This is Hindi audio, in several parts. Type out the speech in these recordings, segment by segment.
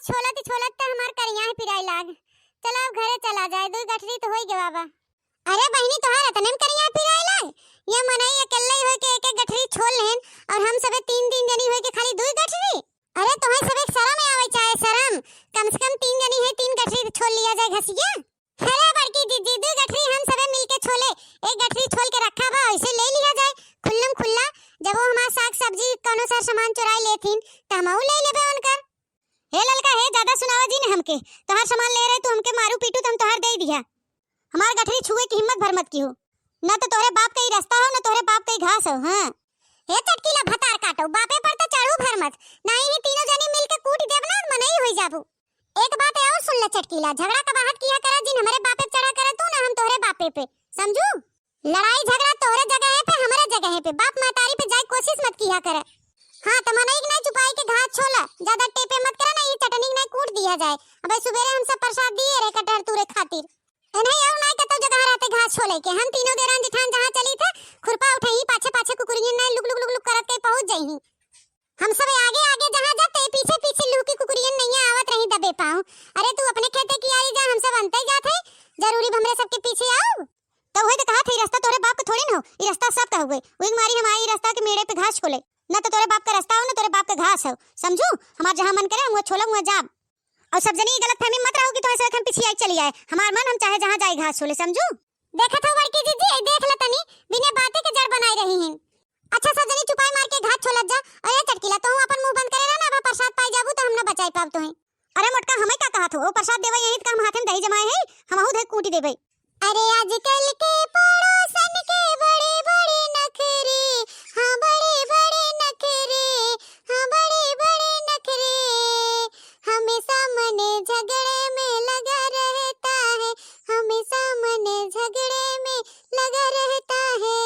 छोलत त हमार करिया है पिराई लाग। चला अब घरे चला जाए, दो गठरी तो होई गे बाबा। अरे बहनी तोहार तने में करिया है पिराई लाग। ये मनई अकेले होय के एक एक गठरी छोल लेन और हम सबे तीन तीन जनी होय के खाली दो गठरी। अरे तोहे सबे शरम आवे चाहे शरम, कम से कम तीन जनी है तीन गठरी छोल लिया जाए घसिया। अरे बड़की दीदी दो गठरी हम सबे मिलके छोले, एक गठरी छोल के रखा बा ऐसे ले लिया जाए खुल्लम खुल्ला। जब वो हमार साग सब्जी कोनो सा सामान चुराई लेथिन त हमहू ले लेबे उनकर। हे ललका हे ज्यादा सुनावा जी ने हमके, तोहार सामान ले रहे तू हमके मारू पीटू तो हम तोहार दे दिया। हमार गठरी छुए की हिम्मत भर मत की हो, ना तो तोहरे बाप का ही रास्ता हो ना तोहरे बाप का ही घास हो। हां हे चटकीला भतार काटो, बापे पर तो चढ़ू भर मत, नहीं ही तीनों जनी मिलके कूट देब ना मनई होई जाबू। एक बात और सुन ले चटकीला, झगड़ा कबाहट किया करे जिन हमरे बापे पे चढ़ा करे तू ना हम तोहरे बापे पे, समझू। लड़ाई झगड़ा तोहरे जगह पे हमरे जगह पे, बाप महतारी पे जाए कोशिश मत किया करे। हां त मनई के नहीं छुपाई के घास छोला, ज्यादा टेपे मत करा ना, ये चटनी नहीं कूट दिया जाए। अब सुबेरे हम सब प्रसाद दिए रे कटहर तुरे खातिर, नहीं और नहीं कतो जगह रहते घास छोले के। हम तीनों देरान जिठान जहां चली थे खुरपा उठाई पाछे पाछे कुकुरियन नहीं लुक लुक लुक लुक करत के पहुंच जाई। हम सब आगे आगे जहां जाते पीछे पीछे लुकी कुकुरियन नहीं आवत रही दबे पाऊं। अरे तू अपने खेते की आई जा, हम सब अंते जाते जरूरी हमरे सबके पीछे आओ। तो वही तो कहा थे रास्ता तोरे बाप का थोड़ी न हो, ये रास्ता सब का हुए वही मारी हम आई रास्ता के मेड़े पे घास छोले, ना तो तोरे बाप का रास्ता हो ना तोरे बाप का घास हो, समझू। हमार जहां मन करे वो छोला हुआ जाब। और सब जनी गलत फहमी मत रहो कि तोहे से हम पीछे आई चली आए, हमार मन हम चाहे जहां जाए घास छोले, समझू। देखत हो बड़की दीदी देख ल तनी बिना बातें के जड़ बनाई रही हैं। अच्छा सब जनी चुपाई मार के घास छोलत जा। अरे चटकीला तो अपन मुंह बंद करेला ना, अब प्रसाद पाई जाबू तो हम ना बचाई पाब तोहे। अरे मोटका हमें का कहत हो, वो प्रसाद देवे यही त हम हाथ में दही जमाए है, हमहू दे कूटी देबे। अरे आजकल के पड़ोसन के बड़े बड़े नखरे, हां बड़े बड़े नखरे, हां बड़े बड़े नखरे, हमेशा मन झगड़े में लगा रहता है, हमेशा मन झगड़े में लगा रहता है।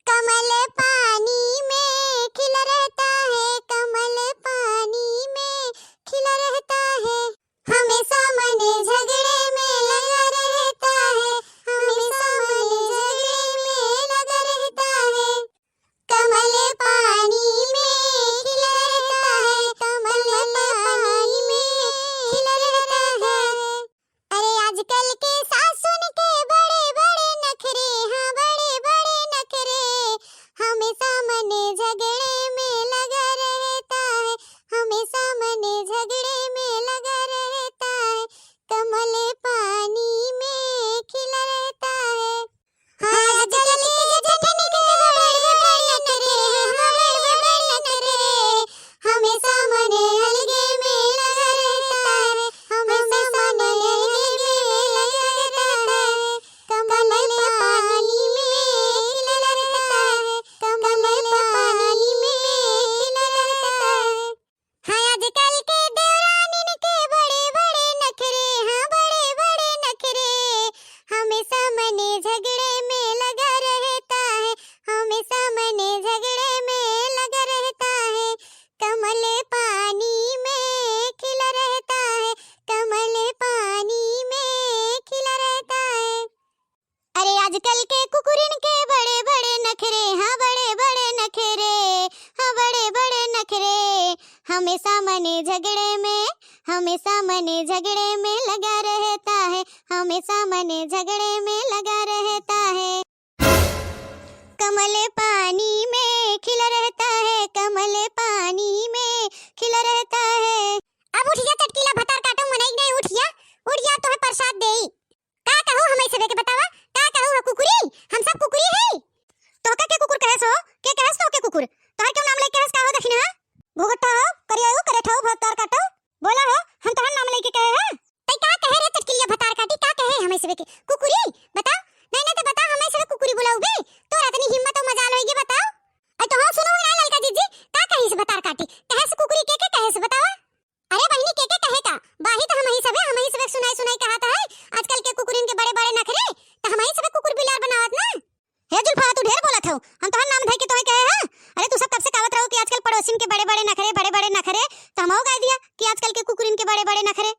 कमल पानी में खिला रहता है, कमल पानी में खिला रहता है, हमेशा मन झगड़े में लगा रहता है, हमेशा मन झगड़े में लगा रहता है। कमल पानी में खिला रहता है, कमल पानी में खिला रहता है। अरे आजकल के सासुन के बड़े बड़े नखरे, हाँ बड़े बड़े नखरे, हमेशा मन झगड़े में लगा रहता है, हमेशा मन झगड़े में लगा रहता है। कमल पानी में खिला रहता है। हाँ आजकल के जठनी के बड़े बड़े नखरे, हाँ बड़े बड़े नखरे, हमेशा मन अलगे में लगा रहता है, हमेशा मन अलगे में लगा रहता है। कमल पानी में खिला रहता है, कमल पानी में खिला रहता है। हाँ आजकल के देवरानिन के बड़े बड़े नखरे, हाँ बड़े बड़े नखरे, हमेशा मन झगड़े में लगा रहता है, हमेशा मन झगड़े में लगा रहता है। कमल पानी में खिला रहता है, कमल पानी में खिला रहता है। अरे आजकल के कुकुरिन के बड़े बड़े नखरे, हाँ बड़े बड़े नखरे, हाँ बड़े बड़े नखरे, हमेशा मन झगड़े में, हमेशा मन झगड़े में लगा रहता है, हमेशा मन झगड़े में लगा रहता है। कमल पानी में खिला रहता है, कमल पानी में खिला रहता है। अब उठिया चटकीला भतार काटो मनई नहीं उठिया, उठिया तोहे प्रसाद देई। का कहू हमें सबे के बतावा, का कहू कुकुरी, हम सब कुकुरी है। तो का के कुकुर कहस हो, के कहस तो के कुकुर, तोहर क्यों नाम लेके कहस का हो दखिना घोगटा हो करियो करेठो भतार काटो बोला हो, हम तोहर नाम लेके कहे है। तई का कहे रे चटकीलिया भतार काटी, का कहे हमें सबे के कुकुरी बता, नहीं नहीं तो बता हमें सबे कुकुरी बुलाऊबे, तोरा इतनी हिम्मत और मजाल होगी बताओ। अ तो हो सुनो ना ललका जीजी, का कहे से भतार काटी, कहे से कुकुरी के कहे से बताओ। अरे बहनी के कहे का बाही तो हम ही सबे सुनाई सुनाई कहता है। आजकल के कुकुरिन के बड़े बड़े नखरे तो हम ही सबे कुकुर बिलार बनावत ना। हे जुल्फा तू ढेर बोलत हो, हम तोहर नाम धइ के तोहे कहे है। अरे तू सब कब से कहत रहो कि आजकल पड़ोसिन के बड़े बड़े नखरे, बड़े बड़े नखरे, तो हमहू कह दिया कि आजकल के कुकुरिन के बड़े बड़े नखरे।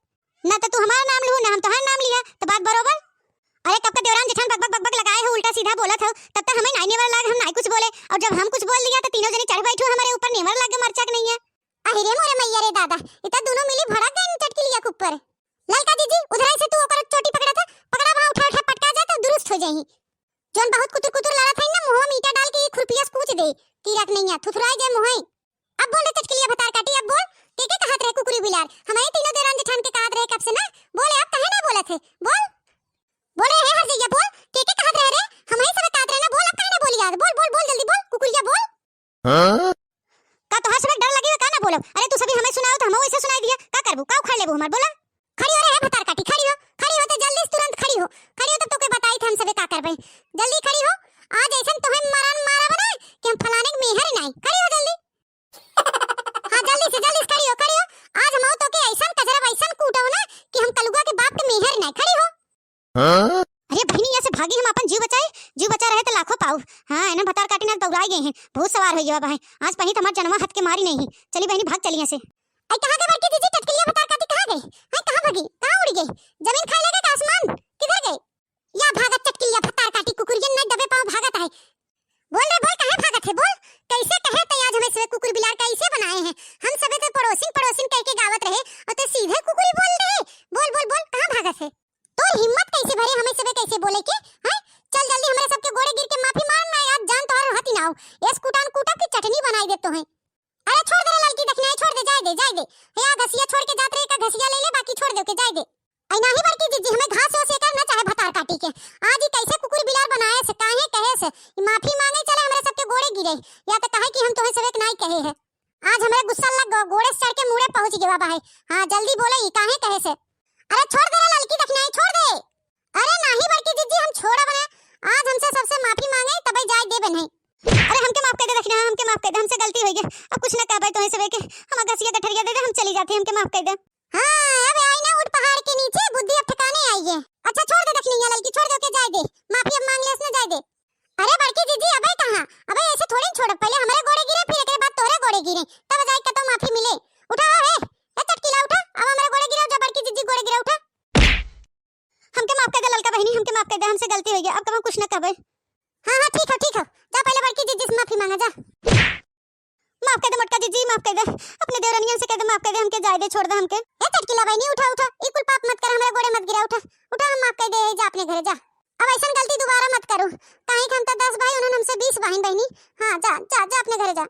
ना तो तू हमारा नाम लू ना हम तोहर नाम लिया, तो बात बरोबर। अरे कब का देवरान जेठान बक बक बक बक लगाए हो उल्टा सीधा बोलत हो, तब तक हमें नाइने वाला लाग, हम नाई कुछ बोले, और जब हम कुछ बोल लिया तो तीनों जने चढ़ बैठो हमारे ऊपर, नेवर लाग मरचक नहीं है। अरे मोरे मैया रे दादा, इतना दोनों मिली भड़क गए चटकी हमें सुनाओ तो हम वैसे सुनाई दिया। का करबू का उखाड़ लेबू हमार बोला। खड़ी हो रे भतार काटी, खड़ी हो तो जल्दी से तुरंत खड़ी हो तब तो कोई बताई था हम सबे का करबे। जल्दी खड़ी हो, आज ऐसन तोहे मरन मारा बना कि हम फलाने के मेहर नहीं। खड़ी हो जल्दी। हां जल्दी से खड़ी हो। आज हम तो के ऐसन कजरा ऐसन कूटो ना कि हम कलुआ के बाप के मेहर नहीं। खड़ी हो। हां अरे बहनी यहाँ से भागी, हम अपन जीव बचा रहे तो लाखों पाऊ। हाँ है ना भतार काटी ना दौड़ाई गए हैं, बहुत सवार हो गया बहन। आज पही हमार जन्मा हथ के मारी नहीं। चली बहनी भाग चली यहाँ से। आई कहां के बड़की दीदी टटकलिया भतार काटी कहां गई? हां कहां भागी, कहां उड़ गई? जमीन खा लेगा का आसमान? किधर गई? या भागत टटकलिया भतार काटी कुकुरियन न दबे पांव भागत है। बोल रे बोल, कहां भागत है बोल? कैसे कहे तो आज हमें से कुकुर बिलार कैसे बनाए हैं? हम सबे तो पड़ोसिन कह के गावत रहे और तो सीधे कुकुरी बोल रहे। बोल कहां भागत है? तो हिम्मत कैसे भरे हमें सबे कैसे बोले के? हैं चल जल्दी हमरे सबके गोड़े गिर के माफी मांगना है। आज जान तोहर हती ना हो। एस कुटान कूटा की चटनी बनाई दे तो है। अरे छोड़ दे लड़की, देखना है छोड़ दे, जाए दे। या घसिया छोड़ के जात रे का घसिया ले ले, बाकी छोड़ दे के जाए दे। आई नाही बड़की जीजी हमें घास वास एकर ना चाहे भतार काटी के। आज ही कैसे कुकुर बिलार बनाए से काहे कहे से माफी मांगे चले हमरे सबके गोड़े गिरे या तो कहे कि हम तोहे सबे नहीं कहे है। आज हमरे गुस्सा लग गोड़े से चढ़ के मुड़े पहुंच गया बा है। हां जल्दी बोले ई काहे कहे से। अरे छोड़ दे लड़की, देखना है छोड़ दे। अरे नाही बड़की जीजी हम छोड़ा बने। आज हमसे सबसे माफी मांगे तबे जाए दे बने। अरे हमके माफ कर दे, देखना हमके माफ कर दे, हमसे गलती हो गई। अब कुछ ना कहबे तो सबे के हम गसिया गठरिया दे दे, हम चली जाते, हमके माफ कर दे। हां अब आई ना उठ पहाड़ के नीचे, बुद्धि अब ठिकाने आई है। अच्छा छोड़ दे, देखनी है लड़की छोड़ दे के जाए दे, माफी अब मांग ले उसने जाए दे। अरे बड़की जीजी अबे कहां? अबे ऐसे थोड़ी छोड़, पहले हमारे गोड़े गिरे फिर एक बाद तोरे गोड़े गिरे तब जाए का तो माफी मिले। उठा रे ए चटकीला उठा, अब हमारे गोड़े गिरा जो बड़की जीजी गोड़े गिरा उठा। हमके माफ कर दे ललका बहनी, हमके माफ कर दे, हमसे गलती हो गई। अब कब कुछ न कहबे। हां ठीक है जा पहले बड़की जीजी से माफी मांगा जा। माफ कर दे मोटका जीजी, माफ कर दे, अपने देवरानियन से कह दे माफ कर दे, हमके जाए दे, छोड़ दे हमके। ए टटकीला बहनी उठा ई कुल पाप मत कर, हमारे गोड़े मत गिरा। उठा हम माफ कर दे, जा अपने घरे जा। अब ऐसा गलती दोबारा मत करो। काहे हम तो 10 भाई उन्होंने हमसे 20 बहन बहनी। हां जा अपने घरे जा।